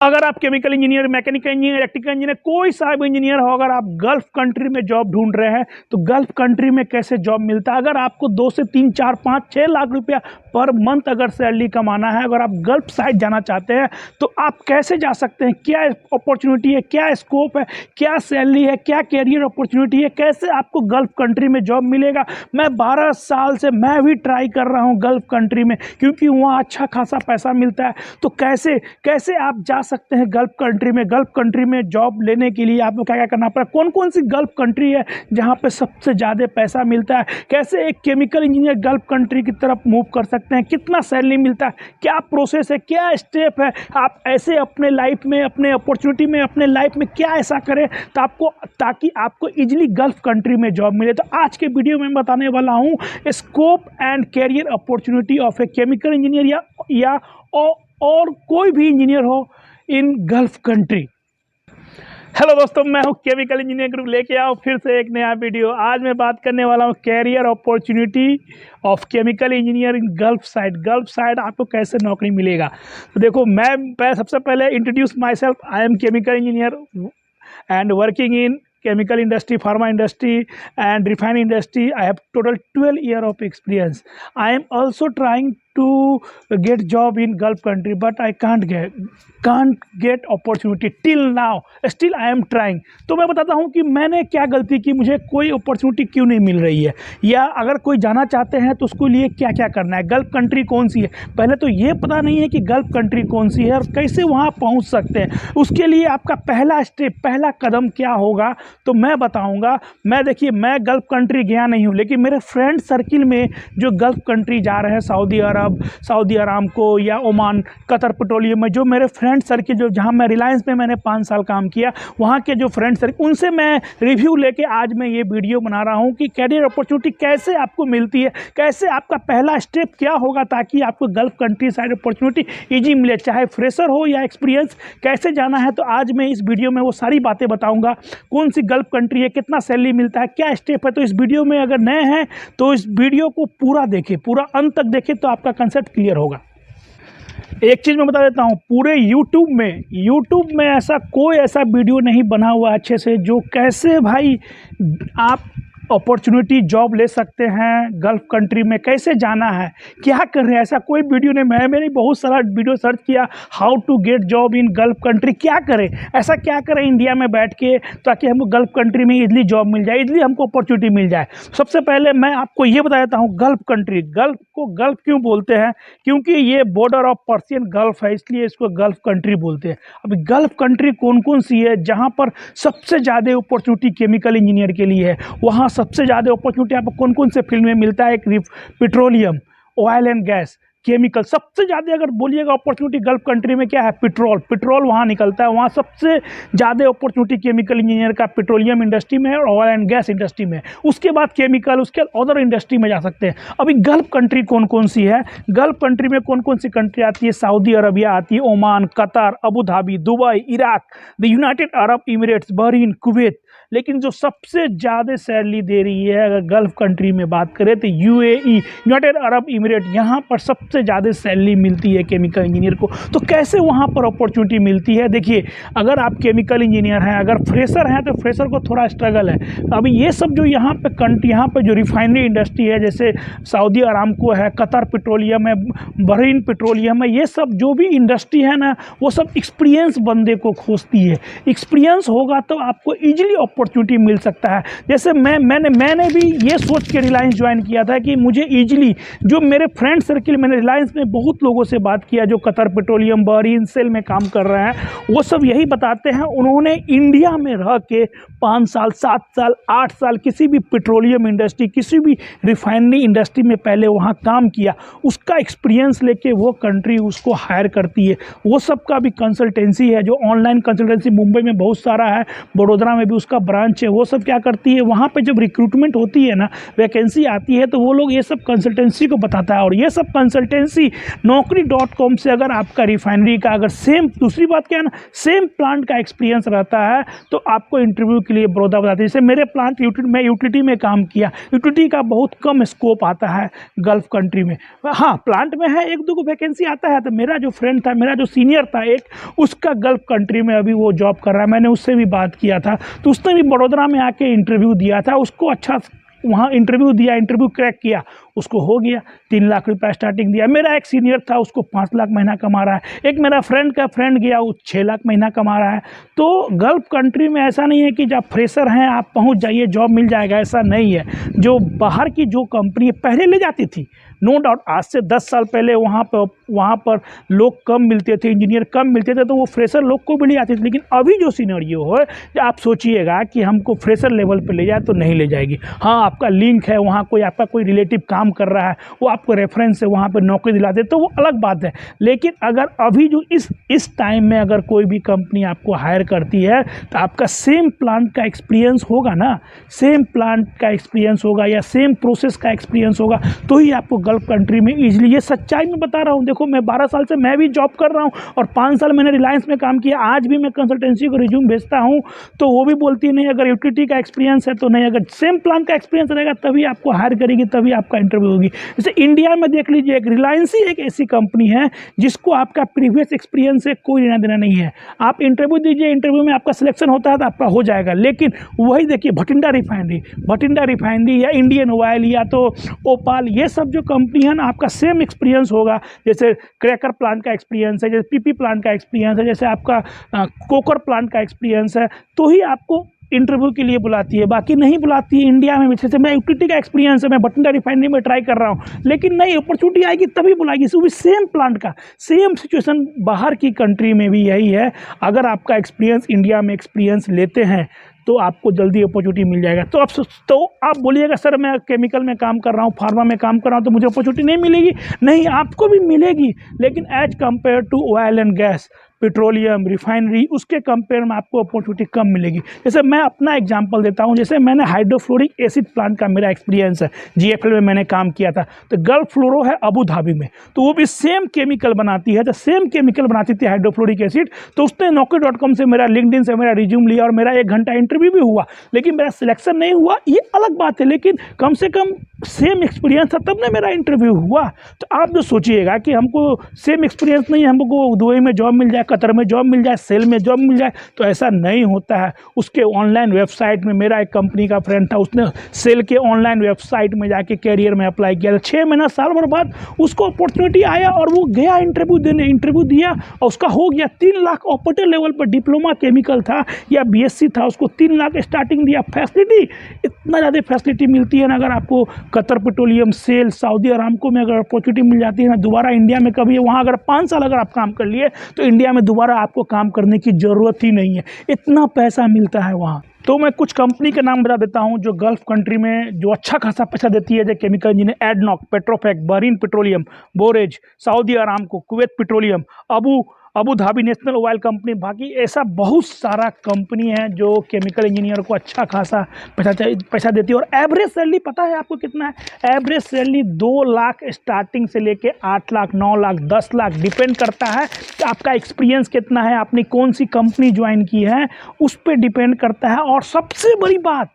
अगर आप chemical engineer, mechanical engineer, electrical engineer, कोई सा भी इंजीनियर हो, अगर आप गल्फ कंट्री में जॉब ढूंढ रहे हैं तो गल्फ कंट्री में कैसे जॉब मिलता है, अगर आपको 2 से 3, 4, 5, 6 लाख रुपया पर मंथ अगर सैलरी कमाना है, अगर आप गल्फ साइड जाना चाहते हैं तो आप कैसे जा सकते हैं, क्या अपॉर्चुनिटी है, क्या स्कोप है, क्या सैलरी है, क्या कैरियर अपॉर्चुनिटी है, कैसे आपको गल्फ कंट्री में जॉब मिलेगा। मैं 12 साल से मैं भी ट्राई कर रहा हूँ गल्फ कंट्री में, क्योंकि वहाँ अच्छा खासा पैसा मिलता है। तो कैसे कैसे आप जा सकते हैं गल्फ कंट्री में। गल्फ कंट्री में जॉब लेने के लिए आपको क्या क्या करना पड़ेगा, कौन कौन सी गल्फ कंट्री है जहाँ पे सबसे ज़्यादा पैसा मिलता है, कैसे एक केमिकल इंजीनियर गल्फ कंट्री की तरफ मूव कर सकते हैं, कितना सैलरी मिलता है, क्या प्रोसेस है, क्या स्टेप है, आप ऐसे अपने लाइफ में, अपने अपॉर्चुनिटी में, अपने लाइफ में क्या ऐसा करें तो ताकि आपको इजीली गल्फ कंट्री में जॉब मिले। तो आज के वीडियो में बताने वाला हूँ scope and career opportunity of a chemical engineer या और कोई भी इंजीनियर हो इन गल्फ कंट्री। हेलो दोस्तों, मैं हूं केमिकल इंजीनियर ग्रुप लेके आओ फिर से एक नया वीडियो। आज मैं बात करने वाला हूं career opportunity of chemical engineer in Gulf side. Gulf side आपको कैसे नौकरी मिलेगा। तो देखो, मैं सबसे पहले introduce myself. I am chemical engineer and working in chemical industry, pharma industry and refining industry. I have total 12 years of experience. I am also trying to get job in Gulf country, but I can't get opportunity till now. Still I am trying. तो मैं बताता हूँ कि मैंने क्या गलती की, मुझे कोई अपॉर्चुनिटी क्यों नहीं मिल रही है, या अगर कोई जाना चाहते हैं तो उसके लिए क्या क्या करना है, गल्फ कंट्री कौन सी है। पहले तो ये पता नहीं है कि गल्फ कंट्री कौन सी है और कैसे वहाँ पहुँच सकते हैं। उसके लिए आपका पहला स्टेप, पहला कदम क्या होगा तो मैं बताऊँगा। देखिए, मैं गल्फ कंट्री गया नहीं हूँ, लेकिन मेरे फ्रेंड सर्किल में जो गल्फ कंट्री जा रहे हैं, सऊदी अरामको या ओमान, कतर पेट्रोलियम में, जो मेरे फ्रेंड सर्किल, जो जहां मैं रिलायंस में मैंने 5 साल काम किया, वहां के जो फ्रेंड सर्किल, उनसे मैं रिव्यू लेके आज मैं ये वीडियो बना रहा हूं कि कैरियर अपॉर्चुनिटी कैसे आपको मिलती है, कैसे आपका पहला स्टेप क्या होगा ताकि आपको gulf country side opportunity easy मिले, चाहे फ्रेशर हो या एक्सपीरियंस, कैसे जाना है। तो आज मैं इस वीडियो में वो सारी बातें बताऊँगा, कौन सी गल्फ कंट्री है, कितना सैलरी मिलता है, क्या स्टेप है। तो इस वीडियो में अगर नए हैं तो इस वीडियो को पूरा देखें, पूरा अंत तक देखें तो आपका कंसेप्ट क्लियर होगा। एक चीज़ मैं बता देता हूँ, पूरे यूट्यूब में ऐसा कोई ऐसा वीडियो नहीं बना हुआ अच्छे से जो कैसे भाई आप अपॉर्चुनिटी जॉब ले सकते हैं गल्फ कंट्री में, कैसे जाना है, क्या कर रहे हैं, ऐसा कोई वीडियो नहीं। मैंने बहुत सारा वीडियो सर्च किया, how to get job in Gulf country, क्या करें, ऐसा क्या करें इंडिया में बैठ के ताकि हमको गल्फ कंट्री में इजली जॉब मिल जाए, इजली हमको अपॉर्चुनिटी मिल जाए। सबसे पहले मैं आपको ये बता देता हूँ गल्फ कंट्री, गल्फ को गल्फ क्यों बोलते हैं, क्योंकि ये बॉर्डर ऑफ पर्सियन गल्फ है, इसलिए इसको गल्फ कंट्री बोलते हैं। अभी गल्फ कंट्री कौन कौन सी है जहाँ पर सबसे ज़्यादा अपॉर्चुनिटी केमिकल इंजीनियर के लिए है, वहाँ सबसे ज़्यादा अपॉर्चुनिटी आपको कौन कौन से फील्ड में मिलता है। एक petroleum, oil and gas, chemical. सबसे ज़्यादा अगर बोलिएगा अपॉर्चुनिटी गल्फ कंट्री में क्या है, पेट्रोल वहाँ निकलता है, वहाँ सबसे ज़्यादा अपॉर्चुनिटी केमिकल इंजीनियर का पेट्रोलियम इंडस्ट्री में और ऑयल एंड गैस इंडस्ट्री में। उसके बाद केमिकल, उसके बाद अदर इंडस्ट्री में जा सकते हैं। अभी गल्फ कंट्री कौन कौन सी है, गल्फ कंट्री में कौन कौन सी कंट्री आती है, सऊदी अरबिया आती है, Oman, Qatar, Abu Dhabi, Dubai, Iraq, the United Arab emirates, Bahrain, Kuwait. लेकिन जो सबसे ज़्यादा सैलरी दे रही है अगर गल्फ कंट्री में बात करें तो यूएई, यूनाइटेड अरब इमिरेट, यहाँ पर सबसे ज़्यादा सैलरी मिलती है केमिकल इंजीनियर को। तो कैसे वहाँ पर अपॉर्चुनिटी मिलती है, देखिए, अगर आप केमिकल इंजीनियर हैं, अगर फ्रेशर हैं तो फ्रेशर को थोड़ा स्ट्रगल है। अभी ये सब जो यहाँ पे जो रिफाइनरी इंडस्ट्री है, जैसे सऊदी अरामको है, कतर पेट्रोलियम है, बहरीन पेट्रोलियम है, ये सब जो भी इंडस्ट्री है ना, वो सब एक्सपीरियंस बंदे को खोजती है। एक्सपीरियंस होगा तो आपको ईजिली अपॉर्चुनिटी मिल सकता है। जैसे मैंने भी ये सोच के रिलायंस ज्वाइन किया था कि मुझे ईजिली, जो मेरे फ्रेंड सर्किल, मैंने रिलायंस में बहुत लोगों से बात किया जो कतर पेट्रोलियम, बहरीन, सेल में काम कर रहे हैं, वो सब यही बताते हैं, उन्होंने इंडिया में रह के 5 साल, 7 साल, 8 साल किसी भी पेट्रोलियम इंडस्ट्री, किसी भी रिफाइनरी इंडस्ट्री में पहले वहाँ काम किया, उसका एक्सपीरियंस लेके वो कंट्री उसको हायर करती है। वो सब का भी कंसल्टेंसी है, जो ऑनलाइन कंसल्टेंसी मुंबई में बहुत सारा है, बड़ोदरा में भी उसका ब्रांच है वो सब क्या करती है, वहाँ पे जब रिक्रूटमेंट होती है ना, वैकेंसी आती है, तो वो लोग ये सब कंसल्टेंसी को बताता है। और ये सब कंसल्टेंसी naukri.com से अगर आपका रिफाइनरी का अगर सेम, दूसरी बात क्या है ना, सेम प्लांट का एक्सपीरियंस रहता है तो आपको इंटरव्यू के लिए बड़ौदा बताती है। जैसे मेरे प्लांट मैं यूटिलिटी में काम किया, यूटिलिटी का बहुत कम स्कोप आता है गल्फ कंट्री में। हाँ, प्लांट में है, एक दो को वैकेंसी आता है। तो मेरा जो फ्रेंड था, मेरा जो सीनियर था एक, उसका गल्फ कंट्री में अभी वो जॉब कर रहा है, मैंने उससे भी बात किया था, तो उसने भी बड़ौदा में आके इंटरव्यू दिया था, उसको अच्छा वहाँ इंटरव्यू दिया, इंटरव्यू क्रैक किया, उसको हो गया, 3 लाख रुपया स्टार्टिंग दिया। मेरा एक सीनियर था, उसको 5 लाख महीना कमा रहा है। एक मेरा फ्रेंड का फ्रेंड गया, वो 6 लाख महीना कमा रहा है। तो गल्फ कंट्री में ऐसा नहीं है कि जब फ्रेशर हैं आप पहुंच जाइए जॉब मिल जाएगा, ऐसा नहीं है। जो बाहर की जो कंपनी पहले ले जाती थी, नो डाउट, आज से 10 साल पहले वहाँ पर लोग कम मिलते थे, इंजीनियर कम मिलते थे, तो वो फ्रेशर लोग को भी ले जाती थी। लेकिन अभी जो सिनेरियो है, आप सोचिएगा कि हमको फ्रेशर लेवल पे ले जाए तो नहीं ले जाएगी। हाँ, आपका लिंक है वहाँ, कोई आपका कोई रिलेटिव काम कर रहा है, वो आपको रेफरेंस से वहाँ पे नौकरी दिलाते, तो वो अलग बात है। लेकिन अगर अभी जो इस टाइम में अगर कोई भी कंपनी आपको हायर करती है, तो आपका सेम प्लांट का एक्सपीरियंस होगा ना, सेम प्लांट का एक्सपीरियंस होगा या सेम प्रोसेस का एक्सपीरियंस होगा, तो ही आपको गल्फ कंट्री में ईजिली, ये सच्चाई में बता रहा हूँ। देखो, मैं 12 साल से मैं भी जॉब कर रहा हूँ और 5 साल मैंने रिलायंस में काम किया। आज भी मैं कंसल्टेंसी को रिज्यूम भेजता हूँ तो वो भी बोलती है नहीं, अगर यूटिलिटी का एक्सपीरियंस है तो नहीं, अगर सेम प्लांट का एक्सपीरियंस रहेगा तभी आपको हायर करेगी, तभी आपका इंटरव्यू होगी। जैसे इंडिया में देख लीजिए, एक रिलायंस ही एक ऐसी कंपनी है जिसको आपका प्रीवियस एक्सपीरियंस से कोई लेना देना नहीं है। आप इंटरव्यू दीजिए, इंटरव्यू में आपका सिलेक्शन होता है तो आपका हो जाएगा। लेकिन वही देखिए, भटिंडा रिफाइनरी या इंडियन ऑयल या तो ओपाल, ये सब जो कंपनी है ना, आपका सेम एक्सपीरियंस होगा। जैसे क्रैकर प्लांट का एक्सपीरियंस है, जैसे पीपी प्लांट का एक्सपीरियंस है, जैसे आपका कोकर प्लांट का एक्सपीरियंस है, तो ही आपको इंटरव्यू के लिए बुलाती है, बाकी नहीं बुलाती है। इंडिया में जैसे मैं यूटिलिटी का एक्सपीरियंस है, मैं भटिंडा रिफाइनरी में ट्राई कर रहा हूँ, लेकिन नहीं, अपॉर्चुनिटी आएगी तभी बुलाएगी। वो भी सेम प्लांट का। सेम सिचुएशन बाहर की कंट्री में भी यही है। अगर आपका एक्सपीरियंस इंडिया में एक्सपीरियंस लेते हैं तो आपको जल्दी अपॉर्चुनिटी मिल जाएगा। तो आप बोलिएगा सर मैं केमिकल में काम कर रहा हूँ, फार्मा में काम कर रहा हूँ, तो मुझे अपॉर्चुनिटी नहीं मिलेगी। नहीं, आपको भी मिलेगी, लेकिन as compare to oil and gas, petroleum, refinery, उसके कंपेयर में आपको अपॉर्चुनिटी कम मिलेगी। जैसे मैं अपना एग्जांपल देता हूँ, जैसे मैंने हाइड्रोफ्लोरिक एसिड प्लांट का मेरा एक्सपीरियंस है, जीएफएल में मैंने काम किया था। तो गल्फ फ्लोरो है अबू धाबी में, तो वो भी सेम केमिकल बनाती है, तो सेम केमिकल बनाती थी हाइड्रोफ्लोरिक एसिड। तो उसने naukri.com से मेरा लिंक्डइन से मेरा रिज्यूम लिया और मेरा 1 घंटा इंटरव्यू भी हुआ, लेकिन मेरा सिलेक्शन नहीं हुआ, ये अलग बात है। लेकिन कम से कम सेम एक्सपीरियंस था, तब ना मेरा इंटरव्यू हुआ। तो आप जो सोचिएगा कि हमको सेम एक्सपीरियंस नहीं है, हमको दुबई में जॉब मिल जाए, कतर में जॉब मिल जाए, सेल में जॉब मिल जाए, तो ऐसा नहीं होता है। उसके ऑनलाइन वेबसाइट में, मेरा एक कंपनी का फ्रेंड था, उसने सेल के ऑनलाइन वेबसाइट में जाके कैरियर में अप्लाई किया था। 6 महीना, साल भर बाद उसको अपॉर्चुनिटी आया और वो गया इंटरव्यू देने, इंटरव्यू दिया और उसका हो गया। 3 लाख ऑपरेटर लेवल पर, डिप्लोमा केमिकल था या बीएससी था, उसको 3 लाख स्टार्टिंग दिया। फैसिलिटी, इतना ज़्यादा फैसिलिटी मिलती है ना। अगर आपको Qatar petroleum, Shell, Saudi Aramco में अगर अपॉर्चुनिटी मिल जाती है ना, दोबारा इंडिया में कभी, वहाँ अगर 5 साल अगर आप काम कर लिए तो इंडिया में दोबारा आपको काम करने की ज़रूरत ही नहीं है, इतना पैसा मिलता है वहाँ। तो मैं कुछ कंपनी के नाम बता देता हूँ जो गल्फ कंट्री में जो अच्छा खासा पैसा देती है। जैसे chemical engineer, ADNOC, Petrofac, Bahrain Petroleum, Borouge, Saudi Aramco, Kuwait Petroleum, Abu Dhabi National Oil Company, बाकी ऐसा बहुत सारा कंपनी है जो केमिकल इंजीनियर को अच्छा खासा पैसा देती है। और एवरेज सैलरी पता है आपको कितना है? एवरेज सैलरी 2 लाख स्टार्टिंग से लेके 8 लाख, 9 लाख, 10 लाख, डिपेंड करता है कि आपका एक्सपीरियंस कितना है, आपने कौन सी कंपनी ज्वाइन की है, उस पर डिपेंड करता है। और सबसे बड़ी बात,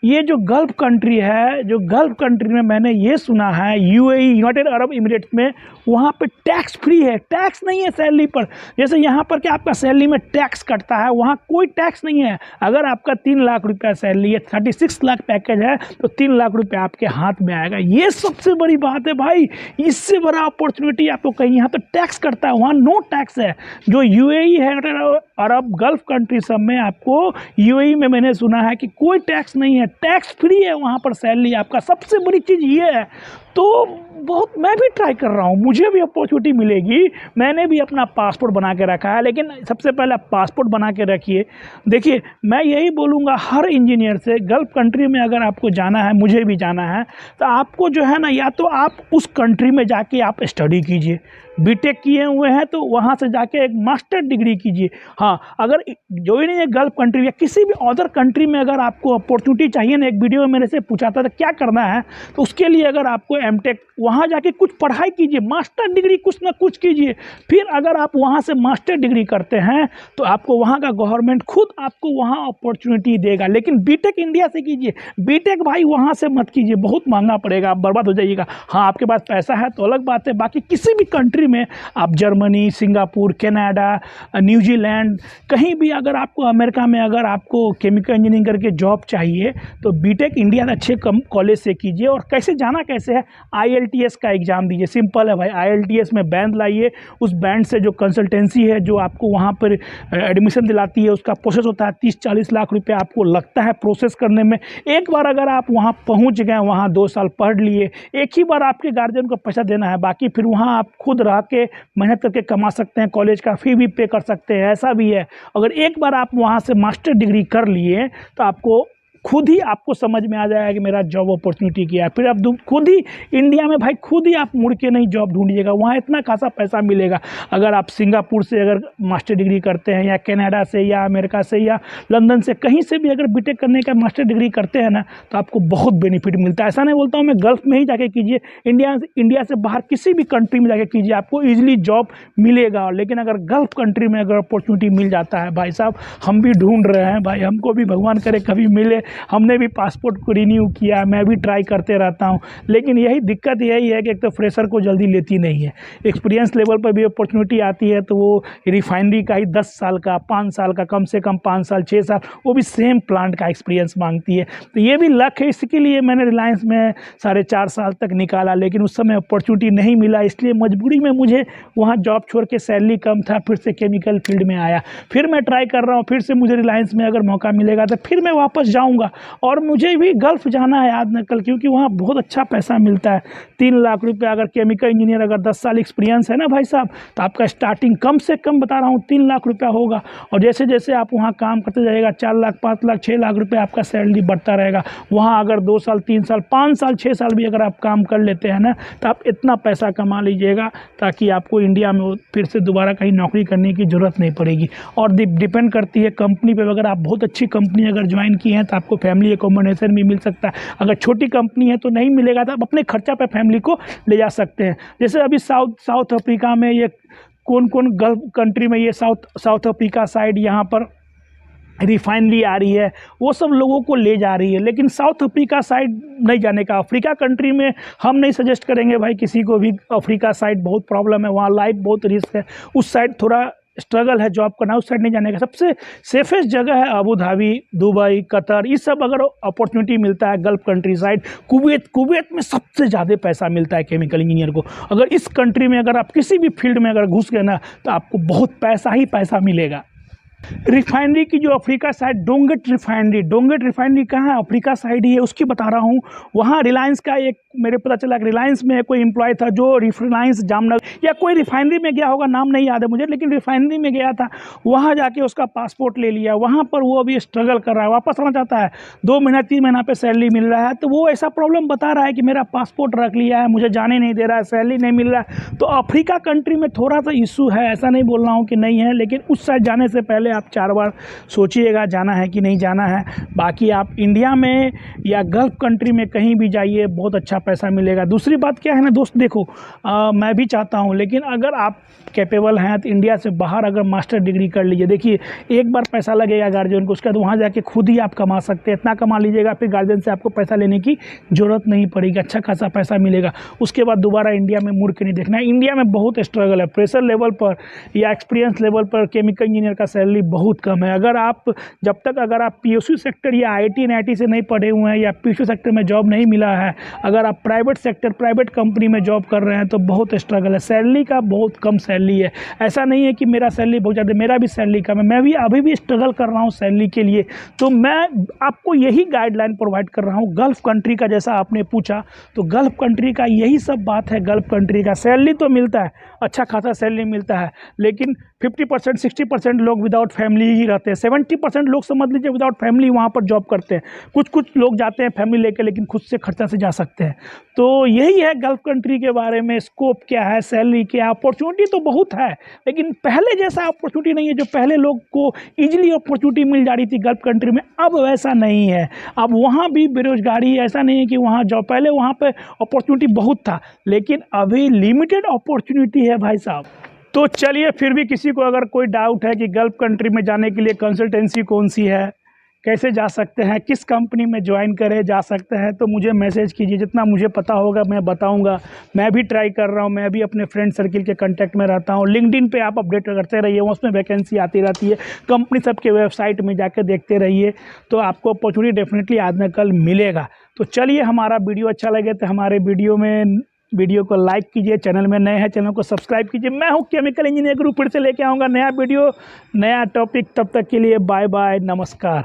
ये जो गल्फ कंट्री है, जो गल्फ कंट्री में मैंने ये सुना है, यूएई, यूनाइटेड अरब इमिरेट्स में, वहाँ पे टैक्स फ्री है, टैक्स नहीं है सैलरी पर। जैसे यहाँ पर क्या आपका सैलरी में टैक्स कटता है, वहाँ कोई टैक्स नहीं है। अगर आपका 3 लाख रुपया सैलरी है, 36 लाख पैकेज है, तो 3 लाख रुपया आपके हाथ में आएगा। ये सबसे बड़ी बात है भाई, इससे बड़ा अपॉर्चुनिटी आपको कहीं, यहाँ तो टैक्स कटता है, वहाँ नो टैक्स है। जो यूएई है, अरब गल्फ कंट्री सब में, आपको यूएई में मैंने सुना है कि कोई टैक्स नहीं है, टैक्स फ्री है वहाँ पर सैलरी आपका। सबसे बड़ी चीज़ ये है। तो बहुत मैं भी ट्राई कर रहा हूँ, मुझे भी अपॉर्चुनिटी मिलेगी। मैंने भी अपना पासपोर्ट बना के रखा है, लेकिन सबसे पहले आप पासपोर्ट बना के रखिए। देखिए, मैं यही बोलूँगा हर इंजीनियर से, गल्फ़ कंट्री में अगर आपको जाना है, मुझे भी जाना है, तो आपको जो है ना, या तो आप उस कंट्री में जाके आप स्टडी कीजिए। बीटेक किए हुए हैं तो वहाँ से जाके एक मास्टर डिग्री कीजिए। हाँ, अगर जो ही नहीं है गल्फ़ कंट्री या किसी भी अदर कंट्री में अगर आपको अपॉर्चुनिटी चाहिए ना, एक वीडियो में मेरे से पूछा था क्या करना है, तो उसके लिए अगर आपको एमटेक वहाँ जाके कुछ पढ़ाई कीजिए, मास्टर डिग्री कुछ ना कुछ कीजिए। फिर अगर आप वहाँ से मास्टर डिग्री करते हैं तो आपको वहाँ का गवर्नमेंट खुद आपको वहाँ अपॉर्चुनिटी देगा। लेकिन बीटेक इंडिया से कीजिए, बीटेक भाई वहाँ से मत कीजिए, बहुत महंगा पड़ेगा, आप बर्बाद हो जाइएगा। हाँ, आपके पास पैसा है तो अलग बात है, बाकी किसी भी कंट्री में आप जर्मनी, सिंगापुर, कनाडा, न्यूजीलैंड, कहीं भी अगर आपको, अमेरिका में अगर आपको केमिकल इंजीनियरिंग करके जॉब चाहिए तो बीटेक इंडिया अच्छे कॉलेज से कीजिए। और कैसे जाना कैसे है, IELTS का एग्ज़ाम दीजिए, सिंपल है भाई। IELTS में बैंड लाइए, उस बैंड से जो कंसल्टेंसी है जो आपको वहाँ पर एडमिशन दिलाती है, उसका प्रोसेस होता है 30-40 लाख रुपये आपको लगता है प्रोसेस करने में। एक बार अगर आप वहाँ पहुँच गए, वहाँ 2 साल पढ़ लिए, एक ही बार आपके गार्जियन को पैसा देना है, बाकी फिर वहाँ आप खुद रह के मेहनत करके कमा सकते हैं, कॉलेज का फ़ी भी पे कर सकते हैं। ऐसा भी है, अगर एक बार आप वहाँ से मास्टर डिग्री कर लिए तो आपको खुद ही आपको समझ में आ जाएगा कि मेरा जॉब अपॉर्चुनिटी क्या है। फिर आप खुद ही इंडिया में भाई खुद ही आप मुड़ के नहीं जॉब ढूंढिएगा, वहाँ इतना खासा पैसा मिलेगा। अगर आप सिंगापुर से अगर मास्टर डिग्री करते हैं, या कनाडा से, या अमेरिका से, या लंदन से, कहीं से भी अगर बीटेक करने का मास्टर डिग्री करते हैं ना, तो आपको बहुत बेनिफिट मिलता है। ऐसा नहीं बोलता हूँ मैं, गल्फ़ में ही जाके कीजिए, इंडिया से बाहर किसी भी कंट्री में जाके कीजिए, आपको ईजिली जॉब मिलेगा। लेकिन अगर गल्फ़ कंट्री में अगर अपॉर्चुनिटी मिल जाता है भाई साहब, हम भी ढूंढ रहे हैं भाई, हमको भी भगवान करे कभी मिले। हमने भी पासपोर्ट को रिन्यू किया, मैं भी ट्राई करते रहता हूं, लेकिन यही दिक्कत यही है कि एक तो फ्रेशर को जल्दी लेती नहीं है। एक्सपीरियंस लेवल पर भी अपॉर्चुनिटी आती है तो वो रिफाइनरी का ही 10 साल का, 5 साल का, कम से कम 5 साल 6 साल, वो भी सेम प्लांट का एक्सपीरियंस मांगती है। तो ये भी लक है, इसके लिए मैंने रिलायंस में 4.5 साल तक निकाला, लेकिन उस समय अपॉर्चुनिटी नहीं मिला, इसलिए मजबूरी में मुझे वहाँ जॉब छोड़ के सैलरी कम था, फिर से केमिकल फील्ड में आया। फिर मैं ट्राई कर रहा हूँ, फिर से मुझे रिलायंस में अगर मौका मिलेगा तो फिर मैं वापस जाऊँगा। और मुझे भी गल्फ़ जाना है आज न कल, क्योंकि वहाँ बहुत अच्छा पैसा मिलता है। 3 लाख रुपये अगर केमिकल इंजीनियर, अगर 10 साल एक्सपीरियंस है ना भाई साहब, तो आपका स्टार्टिंग कम से कम बता रहा हूँ 3 लाख रुपया होगा। और जैसे जैसे आप वहाँ काम करते जाइएगा, 4 लाख, 5 लाख, 6 लाख रुपये आपका सैलरी बढ़ता रहेगा। वहाँ अगर 2 साल, 3 साल, 5 साल, 6 साल भी अगर आप काम कर लेते हैं ना, तो आप इतना पैसा कमा लीजिएगा ताकि आपको इंडिया में फिर से दोबारा कहीं नौकरी करने की ज़रूरत नहीं पड़ेगी। और डिपेंड करती है कंपनी पे, अगर आप बहुत अच्छी कंपनी अगर ज्वाइन किए हैं तो आपको फैमिली एकोमोडेशन भी मिल सकता है। अगर छोटी कंपनी है तो नहीं मिलेगा, तो आप अपने खर्चा पे फैमिली को ले जा सकते हैं। जैसे अभी साउथ अफ्रीका में ये कौन गल्फ़ कंट्री में, ये साउथ अफ्रीका साइड यहाँ पर रिफाइनरी आ रही है, वो सब लोगों को ले जा रही है। लेकिन साउथ अफ्रीका साइड नहीं जाने का, अफ्रीका कंट्री में हम नहीं सजेस्ट करेंगे भाई किसी को भी। अफ्रीका साइड बहुत प्रॉब्लम है, वहाँ लाइफ बहुत रिस्क है, उस साइड थोड़ा स्ट्रगल है जॉब करना, उस साइड नहीं जाने का। सबसे सेफेस्ट जगह है अबू धाबी, दुबई, कतर, ये सब अगर अपॉर्चुनिटी मिलता है गल्फ़ कंट्री साइड। कुवैत में सबसे ज़्यादा पैसा मिलता है केमिकल इंजीनियर को। अगर इस कंट्री में अगर आप किसी भी फील्ड में अगर घुस गए ना, तो आपको बहुत पैसा ही पैसा मिलेगा। रिफाइनरी की जो अफ्रीका साइड, डोंगेट रिफाइनरी कहाँ है, अफ्रीका साइड ही है, उसकी बता रहा हूँ। वहाँ रिलायंस का एक, मेरे पता चला कि रिलायंस में कोई एम्प्लॉय था जो रिलायंस जामनगर या कोई रिफाइनरी में गया होगा, नाम नहीं याद है मुझे, लेकिन रिफाइनरी में गया था। वहाँ जाके उसका पासपोर्ट ले लिया, वहाँ पर वो अभी स्ट्रगल कर रहा है, वापस आना चाहता है। 2 महीना 3 महीना पे सैलरी मिल रहा है, तो वो ऐसा प्रॉब्लम बता रहा है कि मेरा पासपोर्ट रख लिया है, मुझे जाने नहीं दे रहा है, सैलरी नहीं मिल रहा है। तो अफ्रीका कंट्री में थोड़ा सा इशू है, ऐसा नहीं बोल रहा हूँ कि नहीं है, लेकिन उस साइड जाने से पहले आप 4 बार सोचिएगा जाना है कि नहीं जाना है। बाकी आप इंडिया में या गल्फ़ कंट्री में कहीं भी जाइए, बहुत अच्छा पैसा मिलेगा। दूसरी बात क्या है ना दोस्त, देखो मैं भी चाहता हूँ, लेकिन अगर आप कैपेबल हैं तो इंडिया से बाहर अगर मास्टर डिग्री कर लीजिए। देखिए, एक बार पैसा लगेगा गार्जियन को, उसके बाद वहाँ जाके खुद ही आप कमा सकते हैं, इतना कमा लीजिएगा फिर गार्जियन से आपको पैसा लेने की ज़रूरत नहीं पड़ेगी, अच्छा खासा पैसा मिलेगा। उसके बाद दोबारा इंडिया में मुड़ के नहीं देखना है। इंडिया में बहुत स्ट्रगल है, प्रेशर लेवल पर या एक्सपीरियंस लेवल पर केमिकल इंजीनियर का सैलरी लिटरली बहुत कम है। अगर आप पीएसयू सेक्टर या आईटी एनआईटी से नहीं पढ़े हुए हैं या पीएसयू सेक्टर में जॉब नहीं मिला है, अगर आप प्राइवेट कंपनी में जॉब कर रहे हैं तो बहुत स्ट्रगल है। सैलरी का बहुत कम सैलरी है। ऐसा नहीं है कि मेरा सैलरी बहुत ज़्यादा, मेरा भी सैलरी कम है, मैं भी अभी भी स्ट्रगल कर रहा हूँ सैलरी के लिए। तो मैं आपको यही गाइडलाइन प्रोवाइड कर रहा हूँ। गल्फ़ कंट्री का जैसा आपने पूछा, तो गल्फ़ कंट्री का यही सब बात है। गल्फ़ कंट्री का सैलरी तो मिलता है, अच्छा खासा सैलरी मिलता है, लेकिन 50% 60% लोग विदाउट फैमिली ही रहते हैं। 70% लोग समझ लीजिए विदाउट फैमिली वहाँ पर जॉब करते हैं। कुछ लोग जाते हैं फैमिली लेकर, लेकिन खुद से खर्चा से जा सकते हैं। तो यही है गल्फ़ कंट्री के बारे में। स्कोप क्या है, सैलरी क्या है, अपॉर्चुनिटी तो बहुत है, लेकिन पहले जैसा अपॉर्चुनिटी नहीं है। जो पहले लोग को ईजिली अपॉर्चुनिटी मिल जा रही थी गल्फ़ कंट्री में, अब वैसा नहीं है। अब वहाँ भी बेरोजगारी, ऐसा नहीं है कि वहाँ जॉब, पहले वहाँ पे अपॉर्चुनिटी बहुत था, लेकिन अभी लिमिटेड अपॉर्चुनिटी है भाई साहब। तो चलिए, फिर भी किसी को अगर कोई डाउट है कि गल्फ़ कंट्री में जाने के लिए कंसल्टेंसी कौन सी है, कैसे जा सकते हैं, किस कंपनी में ज्वाइन करें, जा सकते हैं, तो मुझे मैसेज कीजिए। जितना मुझे पता होगा मैं बताऊंगा। मैं भी ट्राई कर रहा हूं, मैं भी अपने फ्रेंड सर्किल के कांटेक्ट में रहता हूं। लिंक्डइन पे आप अपडेट करते रहिए, उसमें वैकेंसी आती रहती है। कंपनी सबके वेबसाइट में जाकर देखते रहिए, तो आपको अपॉर्चुनिटी डेफिनेटली आज न कल मिलेगा। तो चलिए, हमारा वीडियो अच्छा लगे तो हमारे वीडियो को लाइक कीजिए। चैनल में नए हैं, चैनल को सब्सक्राइब कीजिए। मैं हूं केमिकल इंजीनियर गुरु, फिर से लेके आऊँगा नया वीडियो, नया टॉपिक। तब तक के लिए बाय बाय, नमस्कार।